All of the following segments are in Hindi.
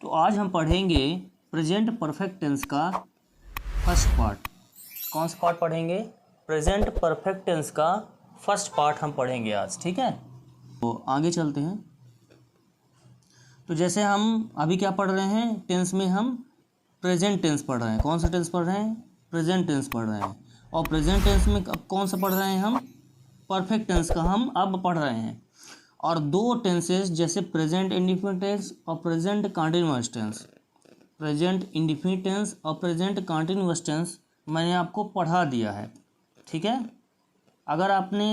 तो आज हम पढ़ेंगे प्रेजेंट परफेक्ट टेंस का फर्स्ट पार्ट। कौन सा पार्ट पढ़ेंगे? प्रेजेंट परफेक्ट टेंस का फर्स्ट पार्ट हम पढ़ेंगे आज, ठीक है। तो आगे चलते हैं। तो जैसे हम अभी क्या पढ़ रहे हैं, टेंस में हम प्रेजेंट टेंस पढ़ रहे हैं। कौन सा टेंस पढ़ रहे हैं? प्रेजेंट टेंस पढ़ रहे हैं। और प्रेजेंट टेंस में अब कौन सा पढ़ रहे हैं हम? परफेक्ट टेंस का हम अब पढ़ रहे हैं। और दो टेंसेस जैसे प्रेजेंट इंडेफिनिट टेंस और present continuous tense, present indefinite tense और प्रेजेंट कंटीन्यूअस टेंस मैंने आपको पढ़ा दिया है, ठीक है। अगर आपने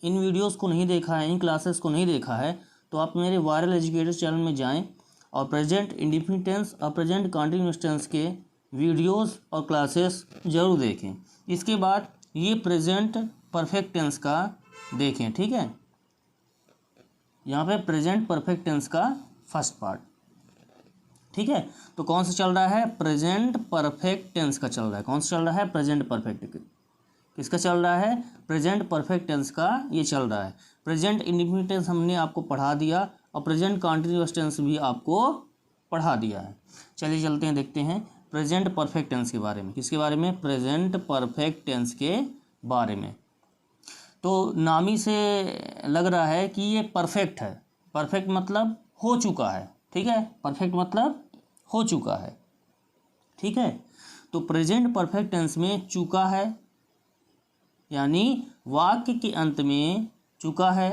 इन वीडियोस को नहीं देखा है, इन क्लासेस को नहीं देखा है, तो आप मेरे वायरल एजुकेटर चैनल में जाएं और प्रेजेंट इंडेफिनिट टेंस और प्रेजेंट कंटीन्यूअस टेंस के वीडियोस और क्लासेस ज़रूर देखें। इसके बाद ये प्रेजेंट परफेक्ट टेंस का देखें, ठीक है। यहाँ पे प्रेजेंट परफेक्ट टेंस का फर्स्ट पार्ट, ठीक है। तो कौन सा चल रहा है? प्रेजेंट परफेक्ट टेंस का चल रहा है। कौन सा चल रहा है? Present perfect. किसका चल रहा है? प्रेजेंट परफेक्ट टेंस का ये चल रहा है। प्रेजेंट इंडेफिनिट टेंस हमने आपको पढ़ा दिया और प्रेजेंट कंटीन्यूअस टेंस भी आपको पढ़ा दिया है। चलिए चलते हैं, देखते हैं प्रेजेंट परफेक्ट टेंस के बारे में। किसके बारे में? प्रेजेंट परफेक्ट टेंस के बारे में। तो नामी से लग रहा है कि ये परफेक्ट है। परफेक्ट मतलब हो चुका है, ठीक है। परफेक्ट मतलब हो चुका है, ठीक है। तो प्रेजेंट परफेक्ट टेंस में चुका है, यानी वाक्य के अंत में चुका है,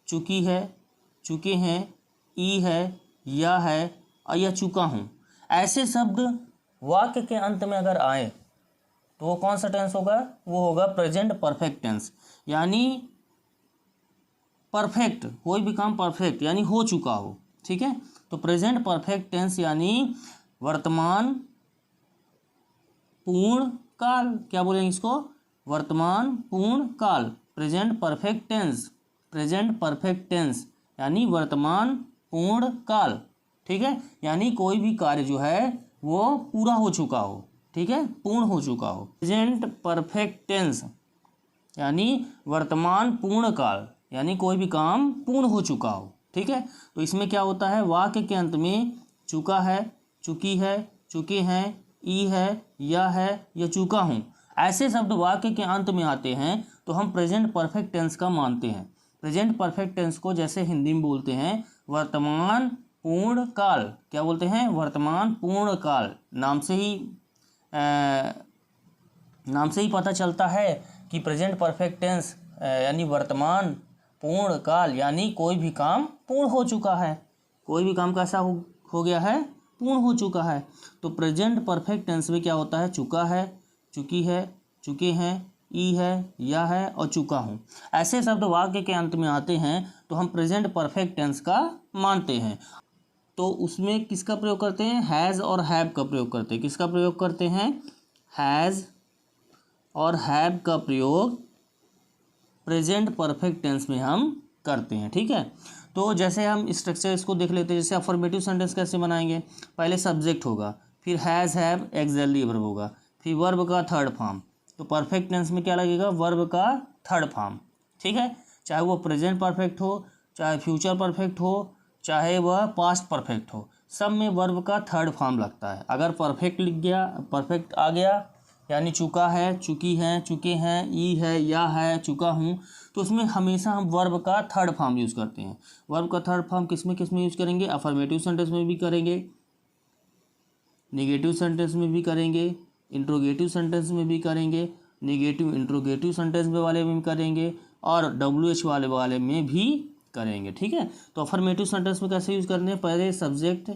चुकी है, चुके हैं, ई है, या है और या चुका हूँ, ऐसे शब्द वाक्य के अंत में अगर आए तो वो कौन सा टेंस होगा? वो होगा प्रेजेंट परफेक्ट टेंस। यानी परफेक्ट, कोई भी काम परफेक्ट यानी हो चुका हो, ठीक है। तो प्रेजेंट परफेक्ट टेंस यानी वर्तमान पूर्ण काल, क्या बोलेंगे इसको? वर्तमान पूर्ण काल, present perfect tense. Present perfect tense यानी वर्तमान पूर्ण काल, ठीक है। यानी कोई भी कार्य जो है वो पूरा हो चुका हो, ठीक है, पूर्ण हो चुका हो। प्रेजेंट परफेक्ट टेंस यानी वर्तमान पूर्ण काल, यानी कोई भी काम पूर्ण हो चुका हो, ठीक है। तो इसमें क्या होता है? वाक्य के अंत में चुका है, चुकी है, चुके हैं, ई है, या है, या चुका हूँ, ऐसे शब्द वाक्य के अंत में आते हैं तो हम प्रेजेंट परफेक्ट टेंस का मानते हैं। प्रेजेंट परफेक्ट टेंस को जैसे हिंदी में बोलते हैं वर्तमान पूर्ण काल। क्या बोलते हैं? वर्तमान पूर्ण काल। नाम से ही पता चलता है कि प्रेजेंट परफेक्ट टेंस यानी वर्तमान पूर्ण काल, यानी कोई भी काम पूर्ण हो चुका है। कोई भी काम कैसा हो गया है? पूर्ण हो चुका है। तो प्रेजेंट परफेक्ट टेंस में क्या होता है? चुका है, चुकी है, चुके हैं, ई है, या है और चुका हूँ, ऐसे शब्द वाक्य के अंत में आते हैं तो हम प्रेजेंट परफेक्ट टेंस का मानते हैं। तो उसमें किसका प्रयोग करते हैं? हैज़ और हैव का प्रयोग करते हैं। किसका प्रयोग करते हैं? हैज़ और हैव का प्रयोग प्रेजेंट परफेक्ट टेंस में हम करते हैं, ठीक है। तो जैसे हम स्ट्रक्चर इसको देख लेते हैं। जैसे अफर्मेटिव सेंटेंस कैसे बनाएंगे? पहले सब्जेक्ट होगा, फिर हैज़ हैव एक्सिलरी वर्ब होगा, फिर वर्ब का थर्ड फॉर्म। तो परफेक्ट टेंस में क्या लगेगा? वर्ब का थर्ड फॉर्म, ठीक है। चाहे वो प्रेजेंट परफेक्ट हो, चाहे फ्यूचर परफेक्ट हो, चाहे वह पास्ट परफेक्ट हो, सब में वर्ब का थर्ड फॉर्म लगता है। अगर परफेक्ट लिख गया, परफेक्ट आ गया यानी चुका है, चुकी है, चुके हैं, ई है, या है, चुका हूँ, तो उसमें हमेशा हम वर्ब का थर्ड फॉर्म यूज़ करते हैं। वर्ब का थर्ड फॉर्म किस में यूज़ करेंगे? अफर्मेटिव सेंटेंस में भी करेंगे, नेगेटिव सेंटेंस में भी करेंगे, इंट्रोगेटिव सेंटेंस में भी करेंगे, नेगेटिव इंट्रोगेटिव सेंटेंस वाले में भी करेंगे और WH वाले में भी करेंगे, ठीक है। तो अफर्मेटिव सेंटेंस में कैसे यूज़ करने हैं? पहले सब्जेक्ट,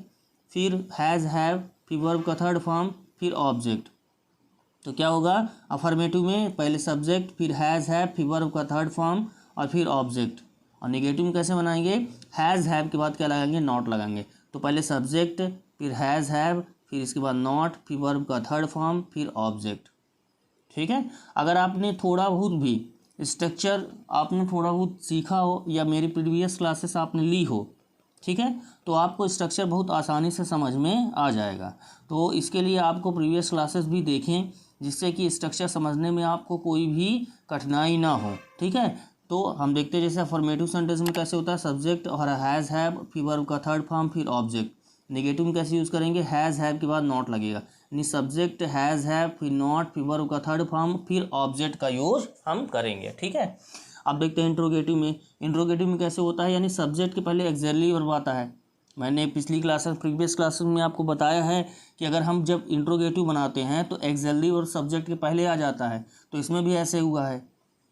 फिर हैज़ हैव, फिर वर्ब का थर्ड फॉर्म, फिर ऑब्जेक्ट। तो क्या होगा? अफर्मेटिव में पहले सब्जेक्ट, फिर हैज़ हैव, फिर वर्ब का थर्ड फॉर्म और फिर ऑब्जेक्ट। और नेगेटिव में कैसे बनाएंगे? हैज़ हैव के बाद क्या लगाएंगे? नॉट लगाएंगे। तो पहले सब्जेक्ट, फिर हैज़ हैव, फिर इसके बाद नॉट, फिर वर्ब का थर्ड फॉर्म, फिर ऑब्जेक्ट, ठीक है। अगर आपने थोड़ा बहुत भी स्ट्रक्चर आपने थोड़ा बहुत सीखा हो या मेरी प्रीवियस क्लासेस आपने ली हो, ठीक है, तो आपको स्ट्रक्चर बहुत आसानी से समझ में आ जाएगा। तो इसके लिए आपको प्रीवियस क्लासेस भी देखें जिससे कि स्ट्रक्चर समझने में आपको कोई भी कठिनाई ना हो, ठीक है। तो हम देखते हैं जैसे अफर्मेटिव सेंटेंस में कैसे होता है? सब्जेक्ट और हैज़ हैव, फिर वर्ब का थर्ड फॉर्म, फिर ऑब्जेक्ट। निगेटिव में कैसे यूज़ करेंगे, हैज़ हैव के बाद नॉट लगेगा, यानी सब्जेक्ट हैज़ हैव फिर नॉट फिर वर्ब का थर्ड फॉर्म फिर ऑब्जेक्ट का यूज हम करेंगे। ठीक है, अब देखते हैं इंट्रोगेटिव में। इंट्रोगेटिव में कैसे होता है, यानी सब्जेक्ट के पहले एक्सैक्टली वर्ब आता है। मैंने पिछली प्रीवियस क्लासेस में आपको बताया है कि अगर हम जब इंट्रोगेटिव बनाते हैं तो एक्सैक्टली वर्ब सब्जेक्ट के पहले आ जाता है, तो इसमें भी ऐसे हुआ है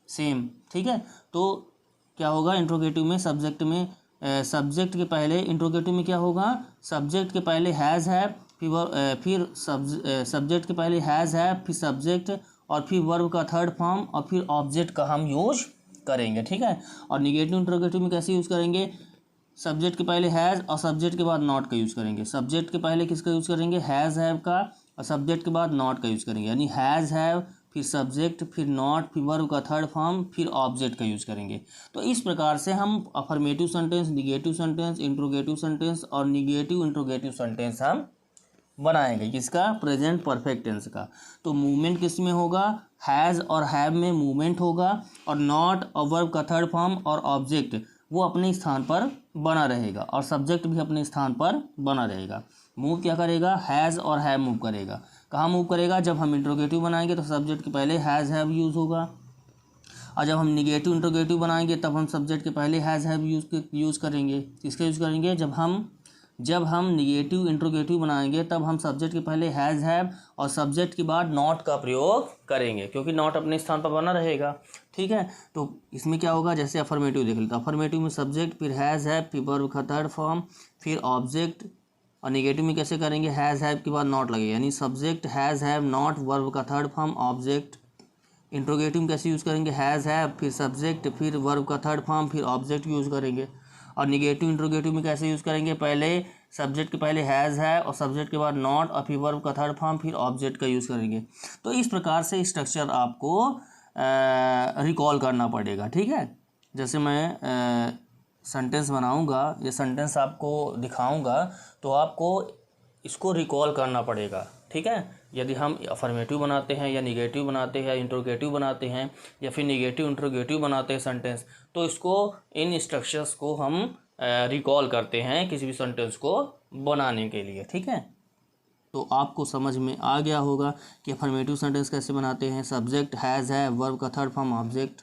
सेम। ठीक है, तो क्या होगा इंट्रोगेटिव में, सब्जेक्ट के पहले, इंट्रोगेटिव में क्या होगा, सब्जेक्ट के पहले हैज़ हैव फिर सब्जेक्ट के पहले हैज़ हैव फिर सब्जेक्ट और फिर वर्ब का थर्ड फॉर्म और फिर ऑब्जेक्ट का हम यूज करेंगे। ठीक है, और निगेटिव इंट्रोगेटिव में कैसे यूज़ करेंगे, सब्जेक्ट के पहले हैज़ और सब्जेक्ट के बाद नॉट का यूज़ करेंगे। सब्जेक्ट के पहले किसका यूज़ करेंगे, हैज़ हैव का, और सब्जेक्ट के बाद नॉट का यूज़ करेंगे, यानी हैज़ हैव फिर सब्जेक्ट फिर नॉट फिर वर्ब का थर्ड फॉर्म फिर ऑब्जेक्ट का यूज़ करेंगे। तो इस प्रकार से हम affirmative sentence, negative sentence, interrogative sentence और निगेटिव इंट्रोगेटिव सेंटेंस हम बनाएंगे। किसका, प्रेजेंट परफेक्ट टेंस का। तो मूवमेंट किस में होगा, हैज़ और हैव में मूवमेंट होगा, और नॉट और वर्ब का थर्ड फॉर्म और ऑब्जेक्ट वो अपने स्थान पर बना रहेगा, और सब्जेक्ट भी अपने स्थान पर बना रहेगा। मूव क्या करेगा, हैज़ और हैव मूव करेगा। कहाँ मूव करेगा, जब हम इंट्रोगेटिव बनाएंगे तो सब्जेक्ट के पहले हैज़ हैव यूज़ होगा, और जब हम निगेटिव इंट्रोगेटिव बनाएंगे तब हम सब्जेक्ट के पहले हैज़ हैव यूज़ करेंगे। किसका यूज़ करेंगे, जब हम निगेटिव इंट्रोगेटिव बनाएंगे तब हम सब्जेक्ट के पहले हैज़ हैव और सब्जेक्ट के बाद नॉट का प्रयोग करेंगे, क्योंकि नॉट अपने स्थान पर बना रहेगा। ठीक है, तो इसमें क्या होगा, जैसे अफर्मेटिव देख लेते हैं, अफर्मेटिव में सब्जेक्ट फिर हैज़ हैव फिर वर्ब का थर्ड फॉर्म फिर ऑब्जेक्ट, और निगेटिव में कैसे करेंगे, हैज़ हैव के बाद नॉट लगेगा, यानी subject has have not verb का थर्ड फॉर्म ऑब्जेक्ट। इंट्रोगेटिव में कैसे यूज़ करेंगे, हैज़ हैव फिर सब्जेक्ट फिर वर्ब का थर्ड फॉर्म फिर ऑब्जेक्ट यूज़ करेंगे। और निगेटिव इंट्रोगेटिव में कैसे यूज़ करेंगे, पहले सब्जेक्ट के पहले हैज़ है और सब्जेक्ट के बाद नॉट और फिर वर्ब का थर्ड फॉर्म फिर ऑब्जेक्ट का यूज़ करेंगे। तो इस प्रकार से स्ट्रक्चर आपको रिकॉल करना पड़ेगा। ठीक है, जैसे मैं सेंटेंस बनाऊंगा या सेंटेंस आपको दिखाऊंगा तो आपको इसको रिकॉल करना पड़ेगा। ठीक है, यदि हम अफर्मेटिव बनाते हैं या निगेटिव बनाते हैं या इंट्रोगेटिव बनाते हैं या फिर निगेटिव इंट्रोगेटिव बनाते हैं सेंटेंस, तो इसको इन स्ट्रक्चर्स को हम रिकॉल करते हैं किसी भी सेंटेंस को बनाने के लिए। ठीक है, तो आपको समझ में आ गया होगा कि अफर्मेटिव सेंटेंस कैसे बनाते हैं। सब्जेक्ट हैज़ है, वर्ब का थर्ड फॉर्म ऑब्जेक्ट,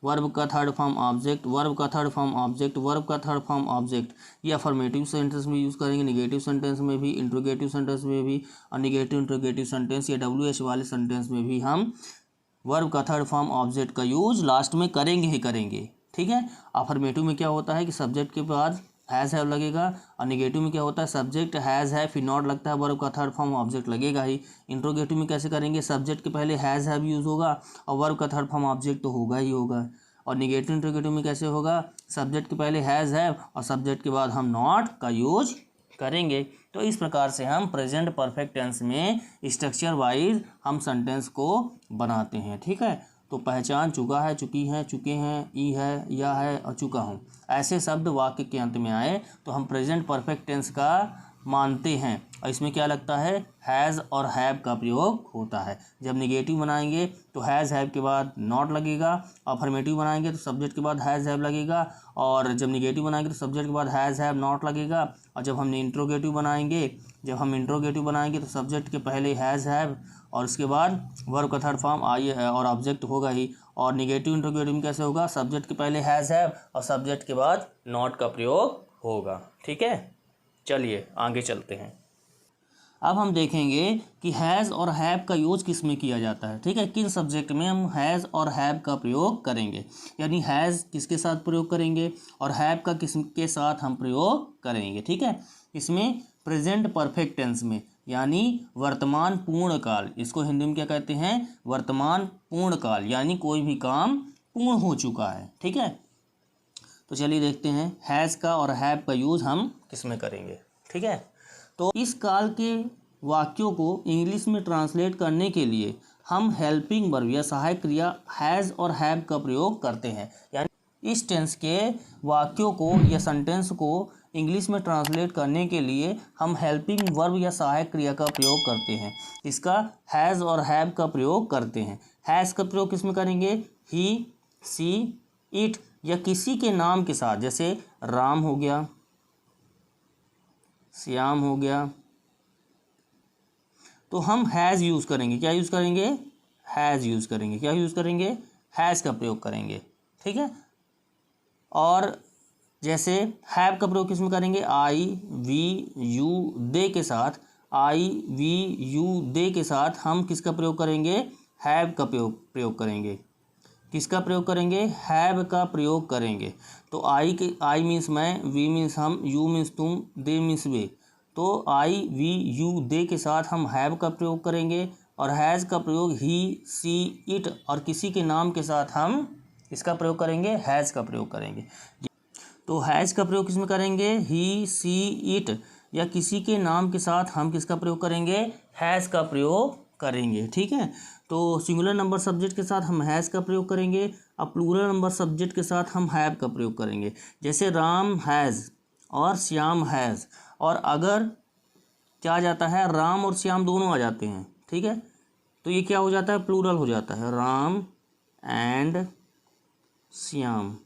वर्ब का थर्ड फॉर्म ऑब्जेक्ट, वर्ब का थर्ड फॉर्म ऑब्जेक्ट, वर्ब का थर्ड फॉर्म ऑब्जेक्ट। ये अफर्मेटिव सेंटेंस में यूज़ करेंगे, निगेटिव सेंटेंस में भी, इंट्रोगेटिव सेंटेंस में भी, और निगेटिव इंट्रोगेटिव सेंटेंस या WH वाले सेंटेंस में भी हम वर्ब का थर्ड फॉर्म ऑब्जेक्ट का यूज लास्ट में करेंगे ही करेंगे। ठीक है, अफर्मेटिव में क्या होता है कि सब्जेक्ट के बाद हैज़ हैव लगेगा, और निगेटिव में क्या होता है सब्जेक्ट हैज़ है फिर नॉट लगता है, वर्ब का थर्ड फॉर्म ऑब्जेक्ट लगेगा ही। इंट्रोगेटिव में कैसे करेंगे, सब्जेक्ट के पहले हैज़ हैव यूज़ होगा और वर्ब का थर्ड फॉर्म ऑब्जेक्ट तो होगा ही होगा। और निगेटिव इंट्रोगेटिव में कैसे होगा, सब्जेक्ट के पहले हैज़ हैव और सब्जेक्ट के बाद हम नॉट का यूज करेंगे। तो इस प्रकार से हम प्रेजेंट परफेक्ट टेंस में स्ट्रक्चर वाइज हम सेंटेंस को बनाते हैं। ठीक है, तो पहचान चुका है, चुकी है, चुके हैं, ई है, या है और चुका हूँ, ऐसे शब्द वाक्य के अंत में आए तो हम प्रेजेंट परफेक्ट टेंस का मानते हैं। और इसमें क्या लगता है, हैज़ और हैव का प्रयोग होता है। जब निगेटिव बनाएंगे तो हैज़ हैव के बाद नॉट लगेगा, अफर्मेटिव बनाएंगे तो सब्जेक्ट के बाद हैज़ हैव लगेगा, और जब निगेटिव बनाएंगे तो सब्जेक्ट के बाद हैज़ हैव नॉट लगेगा। और जब हम इंट्रोगेटिव बनाएंगे तो सब्जेक्ट के पहले हैज़ हैव और उसके बाद वर्ब का थर्ड फॉर्म आई और ऑब्जेक्ट होगा ही। और निगेटिव इंट्रोगेटिव में कैसे होगा, सब्जेक्ट के पहले हैज़ हैव और सब्जेक्ट के बाद नॉट का प्रयोग होगा। ठीक है, चलिए आगे चलते हैं। अब हम देखेंगे कि हैज़ और हैव का यूज किस में किया जाता है। ठीक है, किन सब्जेक्ट में हम हैज़ और हैव का प्रयोग करेंगे, यानी हैज़ किसके साथ प्रयोग करेंगे और हैव का किसके साथ हम प्रयोग करेंगे। ठीक है, इसमें प्रेजेंट परफेक्ट टेंस में, यानी वर्तमान पूर्ण काल, इसको हिंदी में क्या कहते हैं, वर्तमान पूर्ण काल, यानी कोई भी काम पूर्ण हो चुका है। ठीक है, तो चलिए देखते हैं हैज़ का और हैव का यूज़ हम किस में करेंगे। ठीक है, तो इस काल के वाक्यों को इंग्लिश में ट्रांसलेट करने के लिए हम हेल्पिंग वर्ब या सहायक क्रिया हैज़ और हैव का प्रयोग करते हैं। यानी इस टेंस के वाक्यों को या सेंटेंस को इंग्लिश में ट्रांसलेट करने के लिए हम हेल्पिंग वर्ब या सहायक क्रिया का प्रयोग करते हैं। इसका हैज़ और हैव का प्रयोग करते हैं। हैज़ का प्रयोग किस में करेंगे, ही, सी, इट या किसी के नाम के साथ, जैसे राम हो गया, श्याम हो गया। तो हम हैज़ यूज़ करेंगे, क्या यूज़ करेंगे, हैज़ यूज़ करेंगे, क्या यूज़ करेंगे, हैज़ का प्रयोग करेंगे, ठीक है। और जैसे हैव का प्रयोग किसमें करेंगे, आई वी यू दे के साथ, आई वी यू दे के साथ हम किसका प्रयोग करेंगे, हैव का प्रयोग करेंगे। किसका प्रयोग करेंगे, हैव का प्रयोग करेंगे। तो आई मीन्स मैं, वी मीन्स हम, यू मीन्स तुम, दे मीन्स वे। तो आई वी यू दे के साथ हम हैव का प्रयोग करेंगे और हैज़ का प्रयोग ही सी इट और किसी के नाम के साथ हम इसका प्रयोग करेंगे, हैज़ का प्रयोग करेंगे। तो हैज़ का प्रयोग किसमें करेंगे, ही सी इट या किसी के नाम के साथ हम किसका प्रयोग करेंगे, हैज़ का प्रयोग करेंगे, ठीक है। तो सिंगुलर नंबर सब्जेक्ट के साथ हम हैज़ का प्रयोग करेंगे और प्लूरल नंबर सब्जेक्ट के साथ हम हैव का प्रयोग करेंगे। जैसे राम हैज़ और श्याम हैज़, और अगर क्या आ जाता है, राम और श्याम दोनों आ जाते हैं, ठीक है, तो ये क्या हो जाता है, प्लूरल हो जाता है, राम एंड श्याम।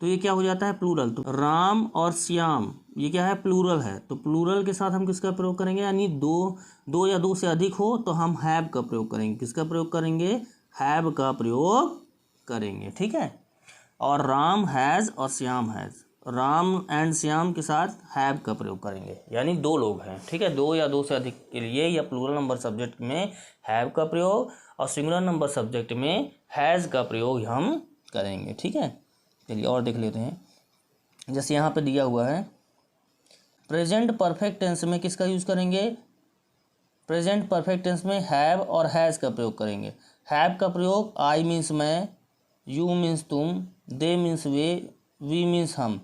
तो ये क्या हो जाता है, प्लूरल। तो राम और श्याम ये क्या है, प्लूरल है। तो प्लूरल के साथ हम किसका प्रयोग करेंगे, यानी दो या दो से अधिक हो तो हम हैव का प्रयोग करेंगे। किसका प्रयोग करेंगे, हैव का प्रयोग करेंगे, ठीक है। और राम हैज़ और श्याम हैज़, राम एंड श्याम के साथ हैव का प्रयोग करेंगे, यानी दो लोग हैं, ठीक है। दो या दो से अधिक के लिए या प्लूरल नंबर सब्जेक्ट में हैव का प्रयोग और सिंगुलर नंबर सब्जेक्ट में हैज़ का प्रयोग हम करेंगे, ठीक है। चलिए और देख लेते हैं। जैसे यहाँ पे दिया हुआ है, प्रेजेंट परफेक्ट टेंस में किसका यूज़ करेंगे, प्रेजेंट परफेक्ट टेंस में हैव और हैज़ का प्रयोग करेंगे। हैव का प्रयोग आई मीन्स मैं, यू मीन्स तुम, दे मीन्स वे, वी मीन्स हम,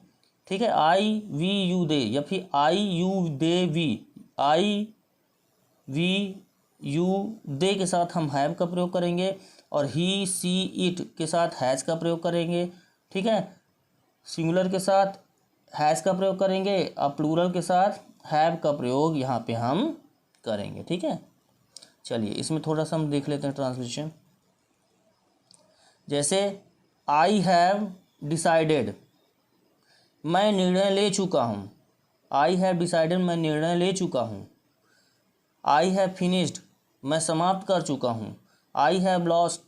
ठीक है। आई वी यू दे या फिर I you they we, I we you they के साथ हम हैव का प्रयोग करेंगे और ही सी इट के साथ हैज़ का प्रयोग करेंगे, ठीक है। सिंगुलर के साथ हैज़ का प्रयोग करेंगे और प्लूरल के साथ हैव का प्रयोग यहाँ पे हम करेंगे, ठीक है। चलिए इसमें थोड़ा सा हम देख लेते हैं ट्रांसलेशन। जैसे आई हैव डिसाइडेड, मैं निर्णय ले चुका हूँ, आई हैव डिसाइडेड मैं निर्णय ले चुका हूँ। आई हैव फिनिश्ड मैं समाप्त कर चुका हूँ। आई हैव लॉस्ट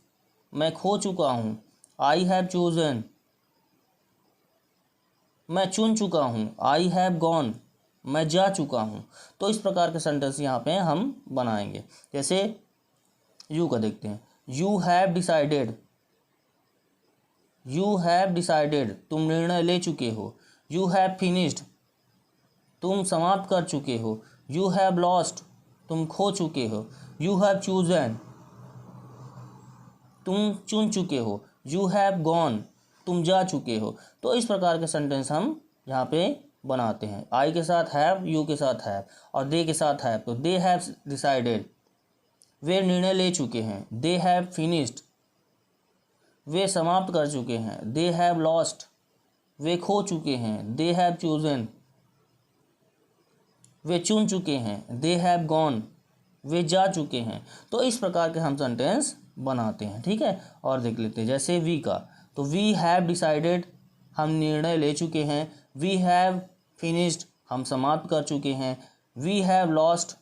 मैं खो चुका हूँ। आई हैव चोजन मैं चुन चुका हूँ। आई हैव गॉन मैं जा चुका हूँ। तो इस प्रकार के सेंटेंस यहाँ पे हम बनाएंगे। जैसे यू का देखते हैं, you have decided, you have decided तुम निर्णय ले चुके हो। यू हैव फिनिश्ड तुम समाप्त कर चुके हो। यू हैव लॉस्ट तुम खो चुके हो। यू हैव चूजन तुम चुन चुके हो। यू हैव गॉन तुम जा चुके हो। तो इस प्रकार के सेंटेंस हम यहाँ पे बनाते हैं। आई के साथ हैव, यू के साथ हैव और दे के साथ हैव। तो दे हैव डिसाइडेड वे निर्णय ले चुके हैं। दे हैव फिनिश्ड वे समाप्त कर चुके हैं। दे हैव लॉस्ट वे खो चुके हैं। दे हैव चूजन वे चुन चुके हैं। दे हैव गॉन वे जा चुके हैं। तो इस प्रकार के हम सेंटेंस बनाते हैं, ठीक है। और देख लेते हैं जैसे वी का, तो वी हैव डिसाइडेड हम निर्णय ले चुके हैं। वी हैव फिनिश्ड हम समाप्त कर चुके हैं। वी हैव लॉस्ट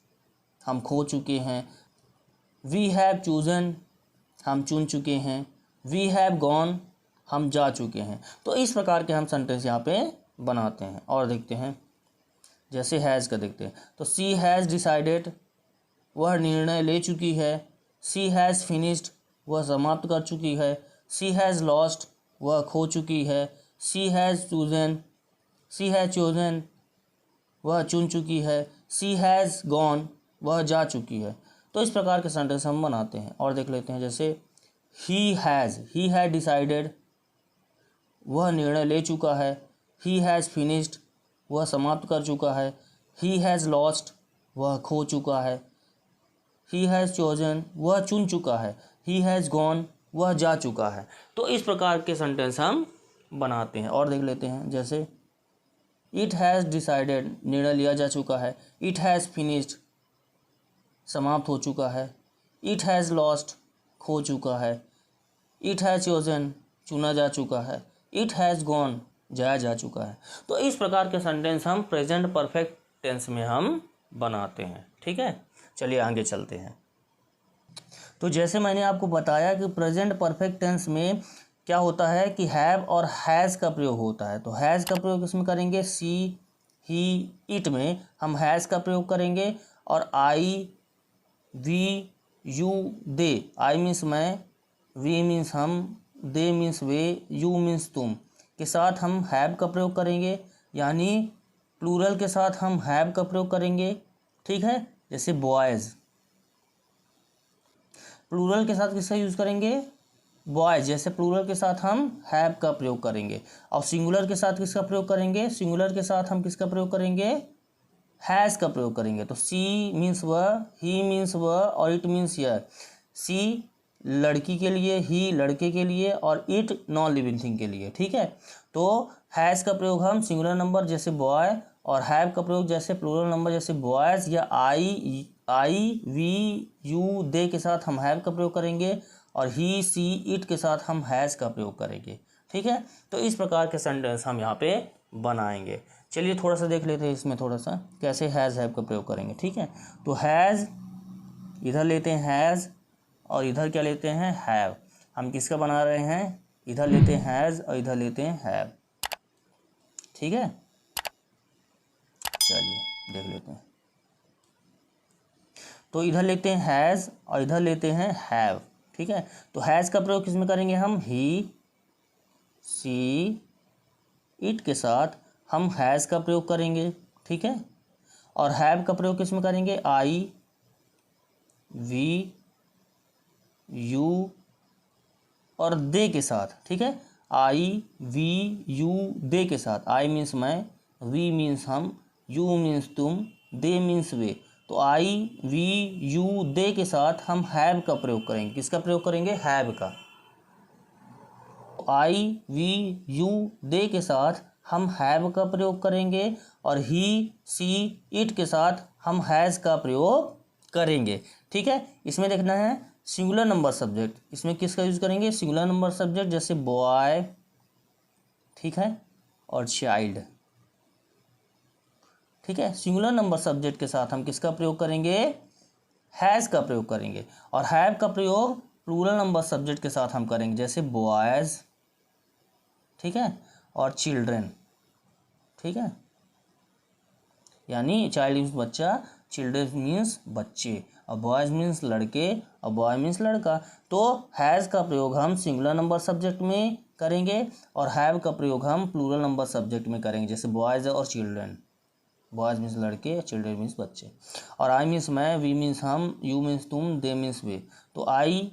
हम खो चुके हैं। वी हैव चूजन हम चुन चुके हैं। वी हैव गॉन हम जा चुके हैं। तो इस प्रकार के हम सेंटेंस यहाँ पे बनाते हैं। और देखते हैं जैसे हैज़ का देखते हैं, तो सी हैज़ डिसाइडेड वह निर्णय ले चुकी है। सी हैज़ फिनिश्ड वह समाप्त कर चुकी है। सी हैज़ लॉस्ट वह खो चुकी है। सी हैज़ चोजन वह चुन चुकी है। सी हैज़ गॉन वह जा चुकी है। तो इस प्रकार के सेंटेंस हम बनाते हैं। और देख लेते हैं जैसे ही हैड डिसाइडेड वह निर्णय ले चुका है। ही हैज़ फिनिश्ड वह समाप्त कर चुका है। ही हैज़ लॉस्ट वह खो चुका है। ही हैज़ चोजन वह चुन चुका है। ही हैज़ गॉन वह जा चुका है। तो इस प्रकार के सेंटेंस हम बनाते हैं। और देख लेते हैं जैसे इट हैज़ डिसाइडेड निर्णय लिया जा चुका है। इट हैज़ फिनिश्ड समाप्त हो चुका है। इट हैज़ लॉस्ट खो चुका है। इट हैज़ चोजन चुना जा चुका है। इट हैज़ गॉन जाया जा चुका है। तो इस प्रकार के सेंटेंस हम प्रेजेंट परफेक्ट टेंस में हम बनाते हैं। ठीक है, चलिए आगे चलते हैं। तो जैसे मैंने आपको बताया कि प्रेजेंट परफेक्ट टेंस में क्या होता है कि हैव और हैज़ का प्रयोग होता है। तो हैज़ का प्रयोग इसमें करेंगे, सी, ही, इट में हम हैज़ का प्रयोग करेंगे, और I, we, you, they, I means मैं, वी मीन्स हम, दे मीन्स वे, यू मीन्स तुम के साथ हम हैव का प्रयोग करेंगे, यानी प्लूरल के साथ हम हैव का प्रयोग करेंगे। ठीक है, जैसे बॉयज़, प्लूरल के साथ किसका यूज़ करेंगे, बॉयज़, जैसे प्लूरल के साथ हम हैव का प्रयोग करेंगे। और सिंगुलर के साथ किसका प्रयोग करेंगे, सिंगुलर के साथ हम किसका प्रयोग करेंगे, हैज़ का प्रयोग करेंगे। तो सी मीन्स वह, ही मीन्स वह, और इट मीन्स यह। सी लड़की के लिए, ही लड़के के लिए, और इट नॉन लिविंग थिंग के लिए। ठीक है, तो हैज़ का प्रयोग हम सिंगुलर नंबर जैसे बॉय, और हैव का प्रयोग जैसे प्लूरल नंबर जैसे बॉयज़ या आई, वी, यू, दे के साथ हम हैव का प्रयोग करेंगे, और ही, सी, इट के साथ हम हैज़ का प्रयोग करेंगे। ठीक है, तो इस प्रकार के सेंटेंस हम यहाँ पे बनाएंगे। चलिए थोड़ा सा देख लेते हैं इसमें थोड़ा सा कैसे हैज़ हैव का प्रयोग करेंगे। ठीक है, तो हैज़ इधर लेते हैं हैज़, और इधर क्या लेते हैं, हैव। हम किसका बना रहे हैं, इधर लेते हैं हैज़ और इधर लेते हैं हैव। ठीक है, चलिए देख लेते हैं। तो इधर लेते हैं हैज़ और इधर लेते हैं हैव। ठीक है, तो हैज़ का प्रयोग किसमें करेंगे हम, ही, सी, इट के साथ हम हैज़ का प्रयोग करेंगे। ठीक है, और हैव का प्रयोग किसमें करेंगे, आई, वी, यू और दे के साथ। ठीक है, आई, वी, यू, दे के साथ। आई मीन्स मैं, वी मीन्स हम, यू मीन्स तुम, दे मीन्स वे। तो आई, वी, यू, दे के साथ हम हैव का प्रयोग करेंगे। किसका प्रयोग करेंगे, हैव का। आई, वी, यू, दे के साथ हम हैव का प्रयोग करेंगे, और ही, सी, इट के साथ हम हैज़ का प्रयोग करेंगे। ठीक है, इसमें देखना है सिंगुलर नंबर सब्जेक्ट, इसमें किसका यूज़ करेंगे, सिंगुलर नंबर सब्जेक्ट जैसे बॉय, ठीक है, और चाइल्ड। ठीक है, सिंगुलर नंबर सब्जेक्ट के साथ हम किसका प्रयोग करेंगे, हैज़ का प्रयोग करेंगे, और हैव का प्रयोग प्लूरल नंबर सब्जेक्ट के साथ हम करेंगे जैसे बॉयज़, ठीक है, और चिल्ड्रेन। ठीक है, यानी चाइल्ड मीन्स बच्चा, चिल्ड्रेन मीन्स बच्चे, और बॉयज़ मीन्स लड़के, और बॉय मीन्स लड़का। तो हैज़ का प्रयोग हम सिंगुलर नंबर सब्जेक्ट में करेंगे, और हैव का प्रयोग हम प्लूरल नंबर सब्जेक्ट में करेंगे जैसे बॉयज़ और चिल्ड्रेन। बॉयज़ मीन्स लड़के, चिल्ड्रेन मीन्स बच्चे। और आई मीन्स मैं, वी मीन्स हम, यू मीन्स तुम, दे मीन्स वे। तो आई,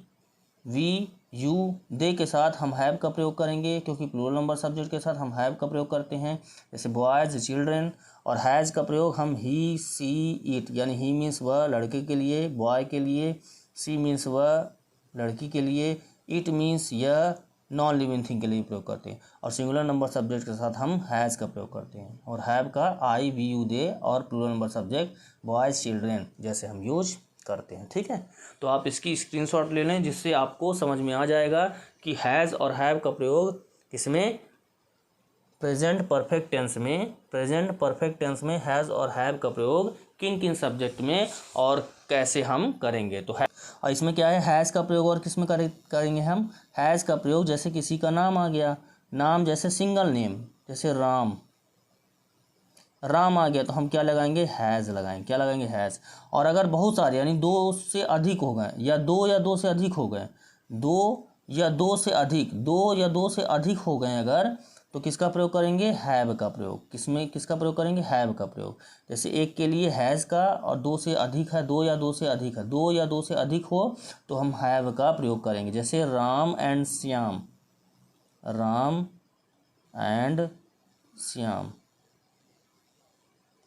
वी, यू, दे के साथ हम हैव का प्रयोग करेंगे, क्योंकि प्लूरल नंबर सब्जेक्ट के साथ हम हैव का प्रयोग करते हैं जैसे बॉयज़, चिल्ड्रेन। और हैज़ का प्रयोग हम ही, सी, इट, यानी ही मीन्स वह लड़के के लिए, बॉय के लिए, सी मीन्स वह लड़की के लिए, इट मीन्स यह नॉन लिविंग थिंग के लिए प्रयोग करते हैं। और सिंगुलर नंबर सब्जेक्ट के साथ हम हैज़ का प्रयोग करते हैं, और हैव का आई, वी, यू, दे, और plural number subject boys, children जैसे हम यूज करते हैं। ठीक है, तो आप इसकी स्क्रीनशॉट ले लें जिससे आपको समझ में आ जाएगा कि हैज़ और हैव का प्रयोग किसमें, प्रेजेंट परफेक्ट टेंस में। प्रेजेंट परफेक्ट टेंस में हैज़ और हैव का प्रयोग किन किन सब्जेक्ट में और कैसे हम करेंगे। तो है, और इसमें क्या है, हैज़ का प्रयोग और किस में करेंगे हम, हैज़ का प्रयोग जैसे किसी का नाम आ गया, नाम जैसे सिंगल नेम जैसे राम, राम आ गया तो हम क्या लगाएंगे, हैज़ लगाएंगे। क्या लगाएंगे, हैज़। और अगर बहुत सारे यानी दो से अधिक हो गए, या दो से अधिक हो गए, दो या दो से अधिक हो गए अगर, तो किसका प्रयोग करेंगे, हैव का प्रयोग। किसमें किसका प्रयोग करेंगे, हैव का प्रयोग। जैसे एक के लिए हैज़ का, और दो से अधिक है, दो या दो से अधिक है, दो या दो से अधिक हो तो हम हैव का प्रयोग करेंगे। जैसे राम एंड श्याम, राम एंड श्याम।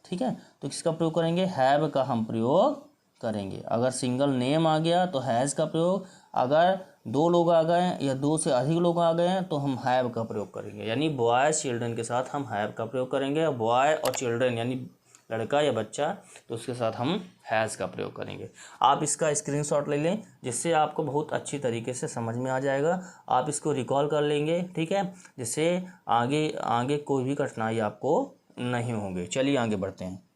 ठीक है, तो किसका प्रयोग करेंगे, हैव का हम प्रयोग करेंगे। अगर सिंगल नेम आ गया तो हैज़ का प्रयोग, अगर दो लोग आ गए या दो से अधिक लोग आ गए हैं तो हम हैव का प्रयोग करेंगे। यानी बॉय चिल्ड्रन के साथ हम हैव का प्रयोग करेंगे, और बॉय और चिल्ड्रन यानी लड़का या बच्चा, तो उसके साथ हम हैज़ का प्रयोग करेंगे। आप इसका स्क्रीनशॉट ले लें, जिससे आपको बहुत अच्छी तरीके से समझ में आ जाएगा। आप इसको रिकॉल कर लेंगे, ठीक है, जिससे आगे आगे कोई भी कठिनाई आपको नहीं होगी। चलिए आगे बढ़ते हैं।